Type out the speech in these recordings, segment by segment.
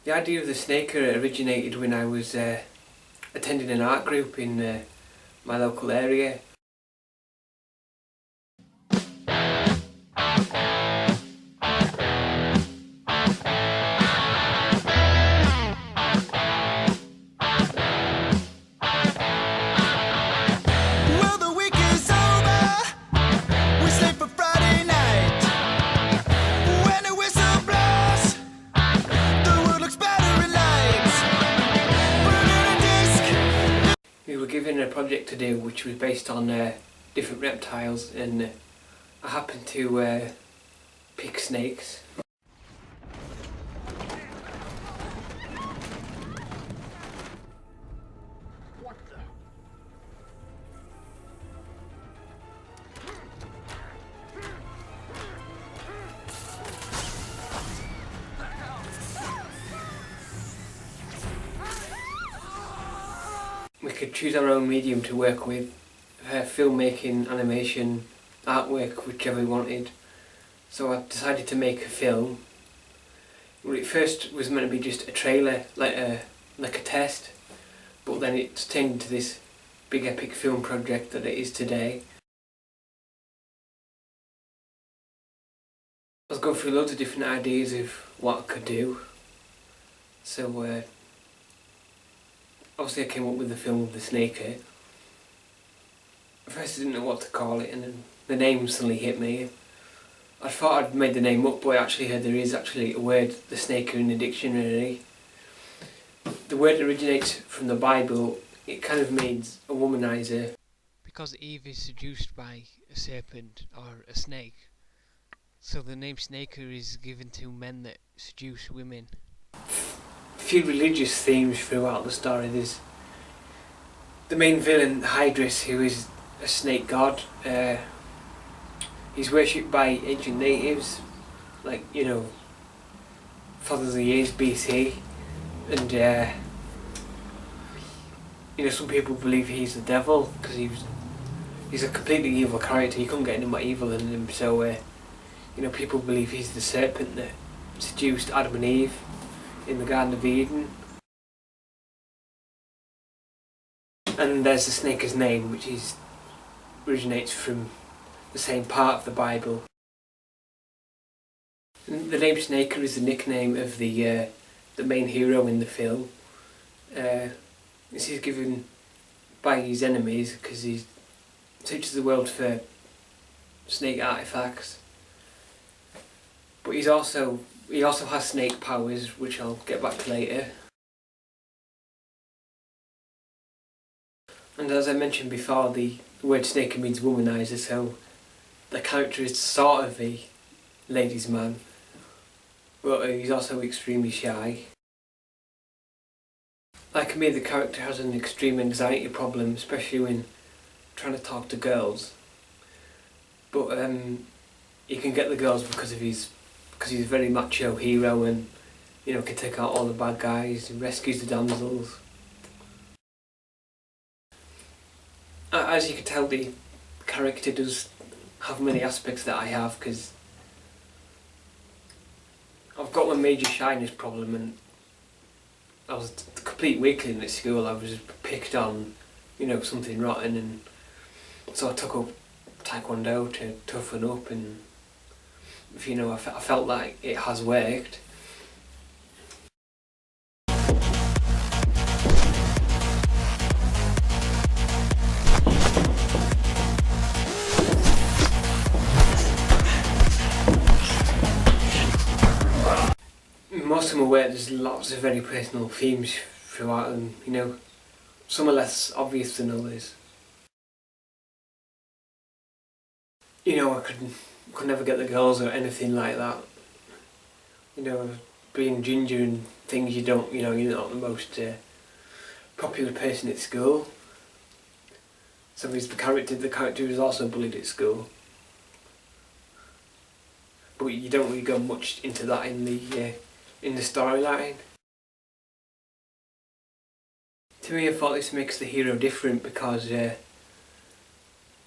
The idea of the snaker originated when I was attending an art group in my local area. We were given a project to do which was based on different reptiles, and I happened to pick snakes. What the? We could choose our own medium to work with, filmmaking, animation, artwork, whichever we wanted. So I decided to make a film. Well, at first was meant to be just a trailer, like a test, but then it's turned into this big epic film project that it is today. I was going through loads of different ideas of what I could do. So obviously I came up with the film of the snaker. At first I didn't know what to call it, and then the name suddenly hit me. I thought I'd made the name up, but I actually heard there is actually a word, the snaker, in the dictionary. The word originates from the Bible. It kind of means a womanizer. Because Eve is seduced by a serpent or a snake, so the name snaker is given to men that seduce women. A few religious themes throughout the story. There's the main villain, Hydrus, who is a snake god. He's worshipped by ancient natives, like, you know, thousands of years BC, and you know, some people believe he's the devil because he's a completely evil character. You couldn't get any more evil than him. So you know, people believe he's the serpent that seduced Adam and Eve in the Garden of Eden. And there's the snaker's name, which originates from the same part of the Bible. And the name Snaker is the nickname of the main hero in the film. This is given by his enemies because he searches the world for snake artifacts. But he also has snake powers, which I'll get back to later. And as I mentioned before, the word snaker means womanizer, so the character is sort of a ladies' man, but he's also extremely shy. Like me, the character has an extreme anxiety problem, especially when trying to talk to girls. But he can get the girls because he's a very macho hero, and you know, can take out all the bad guys and rescues the damsels. As you can tell, the character does have many aspects that I have, because I've got a major shyness problem, and I was a complete weakling at school. I was picked on, you know, something rotten, and so I took up Taekwondo to toughen up, and you know, I felt like it has worked. Most of them are where there's lots of very personal themes throughout them, you know. Some are less obvious than others. You know, I could never get the girls or anything like that. You know, being ginger and things, you know, you're not the most popular person at school. So he's the character is also bullied at school. But you don't really go much into that in the storyline. To me, I thought this makes the hero different because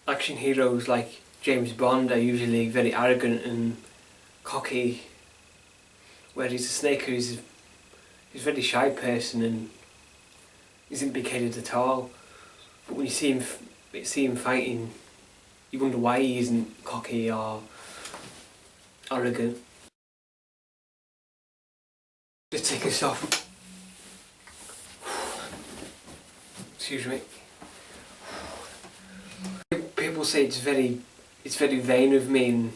action heroes like James Bond are usually very arrogant and cocky, whereas the Snake is a very shy person and isn't big-headed at all. But when you see him fighting, you wonder why he isn't cocky or arrogant. Just take us off. Excuse me. People say it's very vain of me and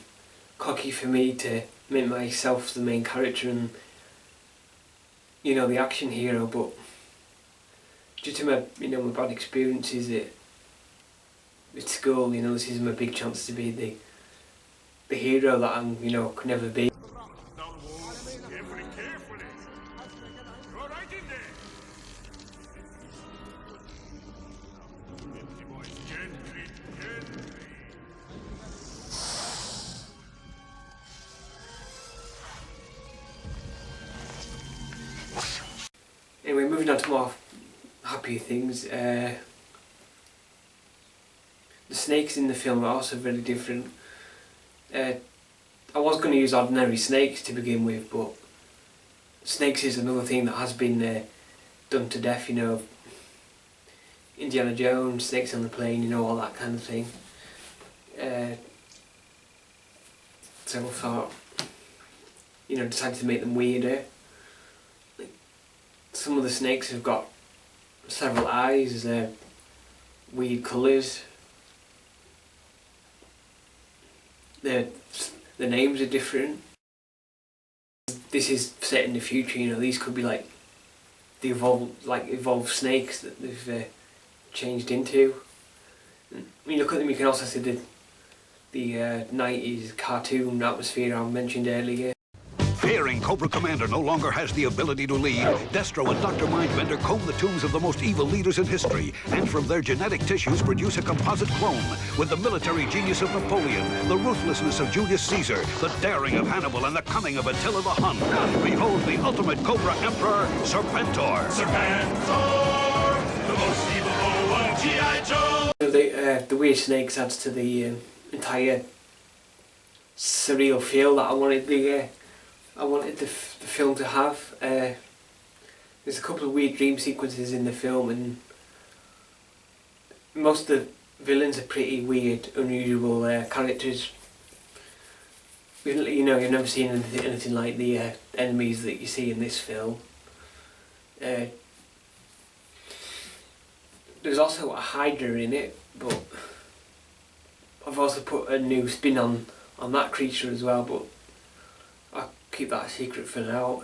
cocky for me to make myself the main character and, you know, the action hero, but due to my, you know, my bad experiences at school, you know, this is my big chance to be the hero that I'm, you know, could never be. Anyway, moving on to more happier things. The snakes in the film are also very different. I was going to use ordinary snakes to begin with, but snakes is another thing that has been done to death, you know. Indiana Jones, snakes on the plane, you know, all that kind of thing. So I thought, you know, decided to make them weirder. Some of the snakes have got several eyes, weird colours. The names are different. This is set in the future, you know, these could be like the evolved snakes that they've changed into. And when you look at them, you can also see the 90s cartoon atmosphere I mentioned earlier. Fearing Cobra Commander no longer has the ability to lead, Destro and Dr. Mindbender comb the tombs of the most evil leaders in history, and from their genetic tissues produce a composite clone with the military genius of Napoleon, the ruthlessness of Julius Caesar, the daring of Hannibal, and the cunning of Attila the Hun. Behold the ultimate Cobra Emperor, Serpentor. Serpentor, the most evil foe of G.I. Joe. The weird snakes adds to the entire surreal feel that I wanted the film to have. There's a couple of weird dream sequences in the film, and most of the villains are pretty weird, unusual characters. You know, you've never seen anything like the enemies that you see in this film. There's also a Hydra in it, but I've also put a new spin on that creature as well, but I'll keep that a secret for now.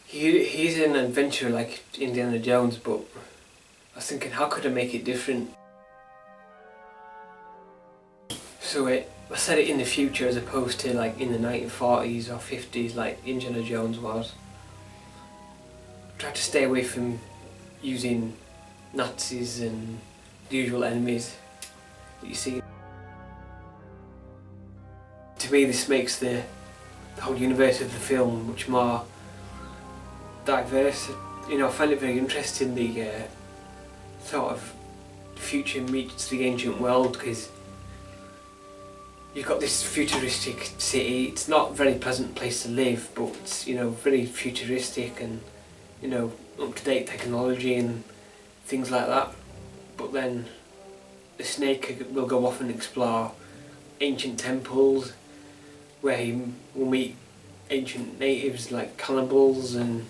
He's an adventurer like Indiana Jones, but I was thinking, how could I make it different? So I set it in the future as opposed to like in the 1940s or 50s like Indiana Jones was. Tried to stay away from using Nazis and the usual enemies that you see. To me, this makes the whole universe of the film much more diverse. You know, I find it very interesting, the sort of future meets the ancient world, because you've got this futuristic city. It's not a very pleasant place to live, but it's, you know, very futuristic and, you know, up-to-date technology and things like that. But then the snake will go off and explore ancient temples where he will meet ancient natives like cannibals and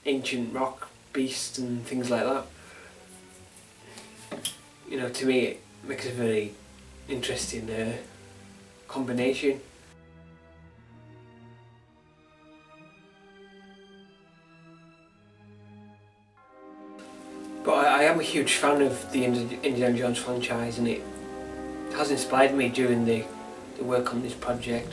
ancient rock beasts and things like that. You know, to me it makes a very interesting combination. But I am a huge fan of the Indiana Jones franchise, and it has inspired me during the work on this project.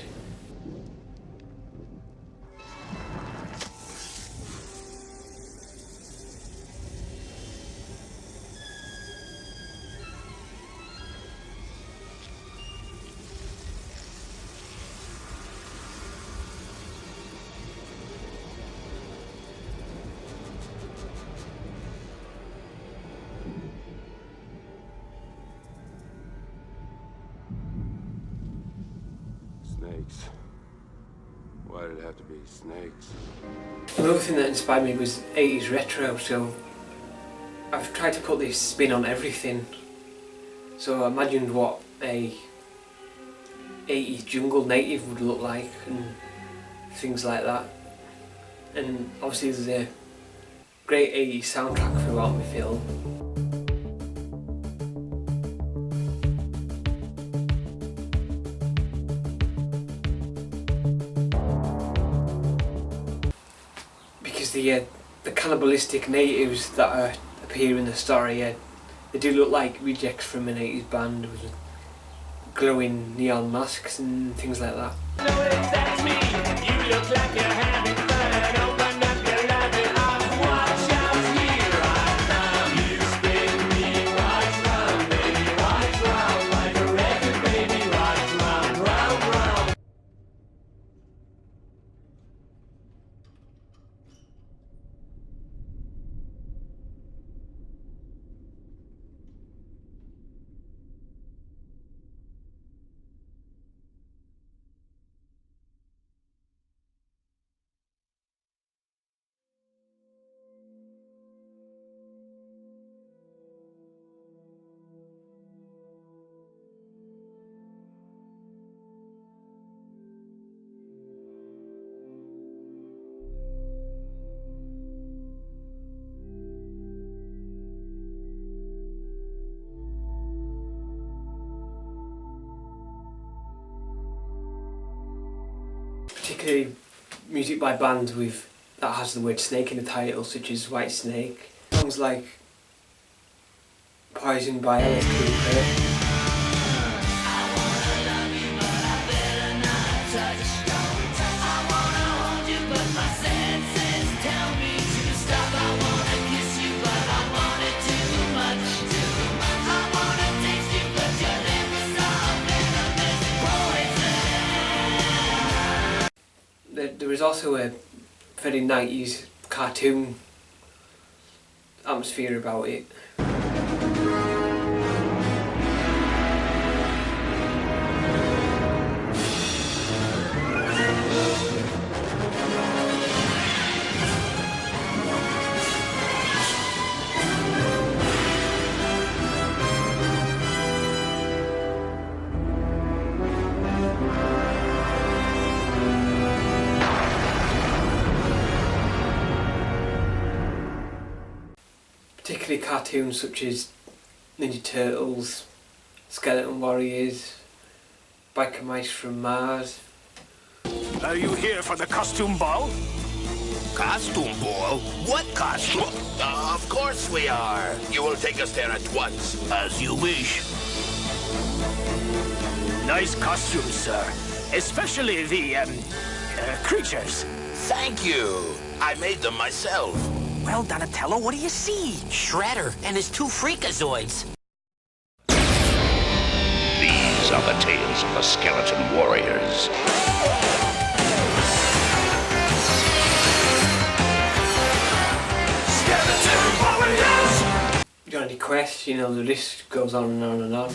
Snakes. Why did it have to be snakes? Another thing that inspired me was 80s retro, so I've tried to put this spin on everything. So I imagined what a 80s jungle native would look like and things like that. And obviously there's a great 80s soundtrack throughout the film. Because the cannibalistic natives that appear in the story, they do look like rejects from an 80s band with glowing neon masks and things like that. That's me. You look like you're having fun. Open up your loving arms. Watch out here right now. You spin me right round, baby, right round. Like a record, baby, right round, round, round. Particularly music by bands that has the word snake in the title, such as White Snake. Songs like Poison by Alice Cooper. There was also a very 90s cartoon atmosphere about it. Particularly cartoons such as Ninja Turtles, Skeleton Warriors, Biker Mice from Mars. Are you here for the costume ball? Costume ball? What costume? Of course we are. You will take us there at once. As you wish. Nice costume, sir. Especially the, Kriechers. Thank you. I made them myself. Well, Donatello, what do you see? Shredder and his two freakazoids. These are the tales of the Skeleton Warriors. Skeleton Warriors! Johnny Quest, the list goes on and on and on.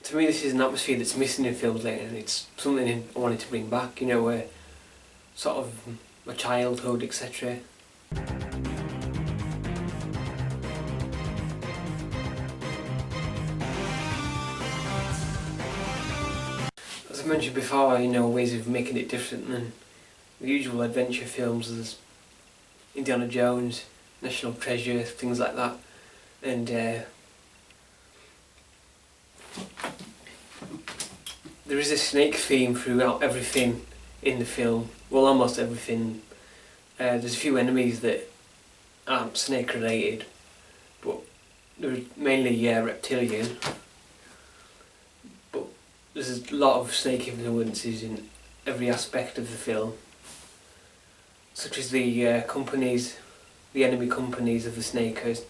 To me, this is an atmosphere that's missing in films lately, and it's something I wanted to bring back, where sort of my childhood, etc. As I mentioned before, ways of making it different than the usual adventure films. There's Indiana Jones, National Treasure, things like that, and there is a snake theme throughout everything in the film. Well, almost everything. There's a few enemies that aren't snake related, but they're mainly reptilian. But there's a lot of snake influences in every aspect of the film, such as the companies the enemy companies of the Snakers,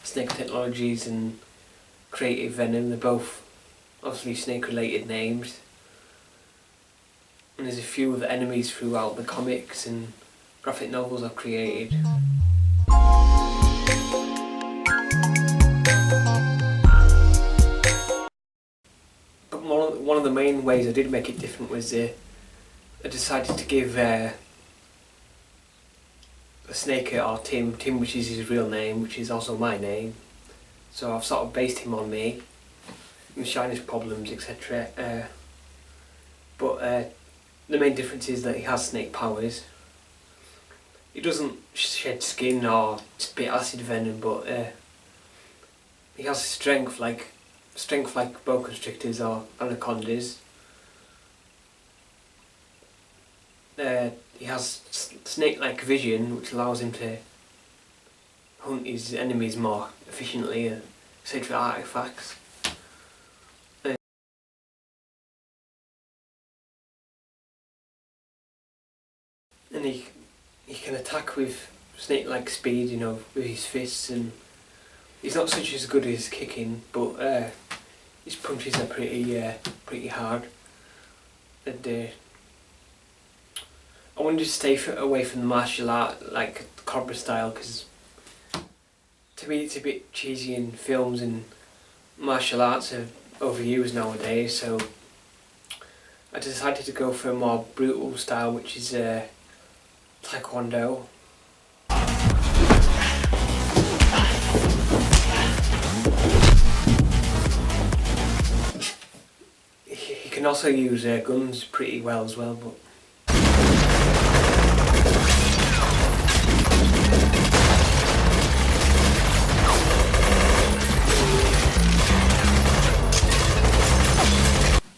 Snake Technologies and Creative Venom. They're both obviously snake related names. And there's a few of the enemies throughout the comics and graphic novels I've created. But one of the main ways I did make it different was I decided to give the Snaker, or Tim, which is his real name, which is also my name. So I've sort of based him on me, my shyness problems, etc. But the main difference is that he has snake powers. He doesn't shed skin or spit acid venom, but he has strength like boa constrictors or anacondas. He has snake-like vision, which allows him to hunt his enemies more efficiently and search for artifacts. And he can attack with snake-like speed, you know, with his fists, and he's not such as good as kicking, but his punches are pretty hard. And I wanted to stay away from the martial art, like Cobra style, because to me it's a bit cheesy in films, and martial arts are overused nowadays, so I decided to go for a more brutal style, which is Taekwondo. He can also use guns pretty well as well, but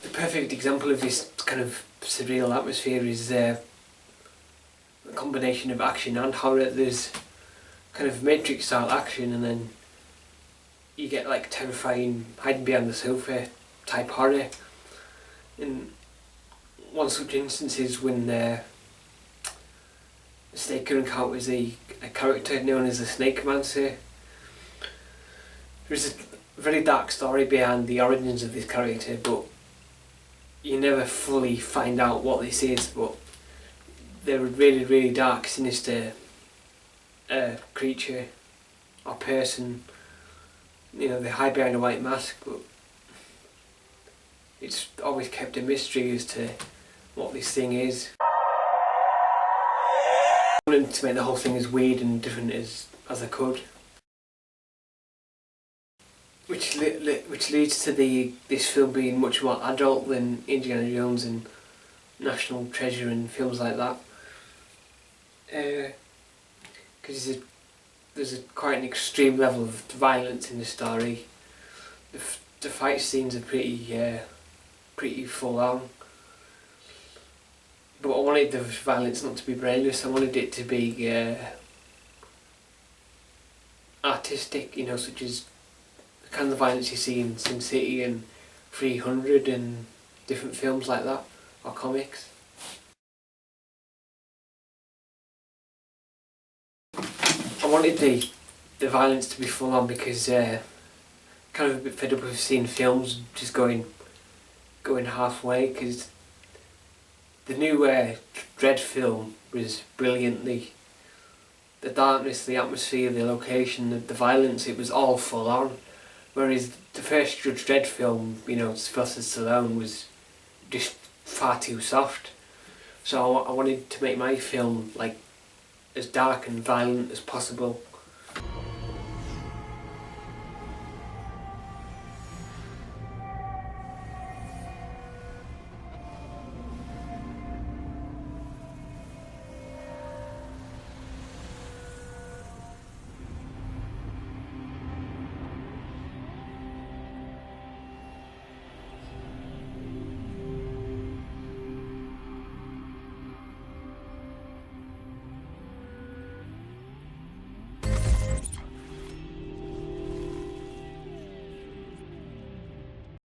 the perfect example of this kind of surreal atmosphere is a combination of action and horror. There's kind of Matrix style action, and then you get like terrifying hiding behind the sofa type horror. And one such instance is when Snaker encounters a character known as the Snake Mancer. There's a very dark story behind the origins of this character, but you never fully find out what this is. But they're a really dark, sinister creature or person. You know, they hide behind a white mask, but it's always kept a mystery as to what this thing is. I wanted to make the whole thing as weird and different as I could. Which leads to this film being much more adult than Indiana Jones and National Treasure and films like that. Because there's quite an extreme level of violence in the story. The fight scenes are pretty full on. But I wanted the violence not to be brainless. I wanted it to be artistic, you know, such as the kind of violence you see in Sin City and 300 and different films like that, or comics. I wanted the violence to be full on because kind of a bit fed up with seeing films just going halfway, because the new Dread film was brilliant. The darkness, the atmosphere, the location, the violence, it was all full on. Whereas the first Judge Dredd film, you know, Sylvester Stallone, was just far too soft. So I wanted to make my film like as dark and violent as possible.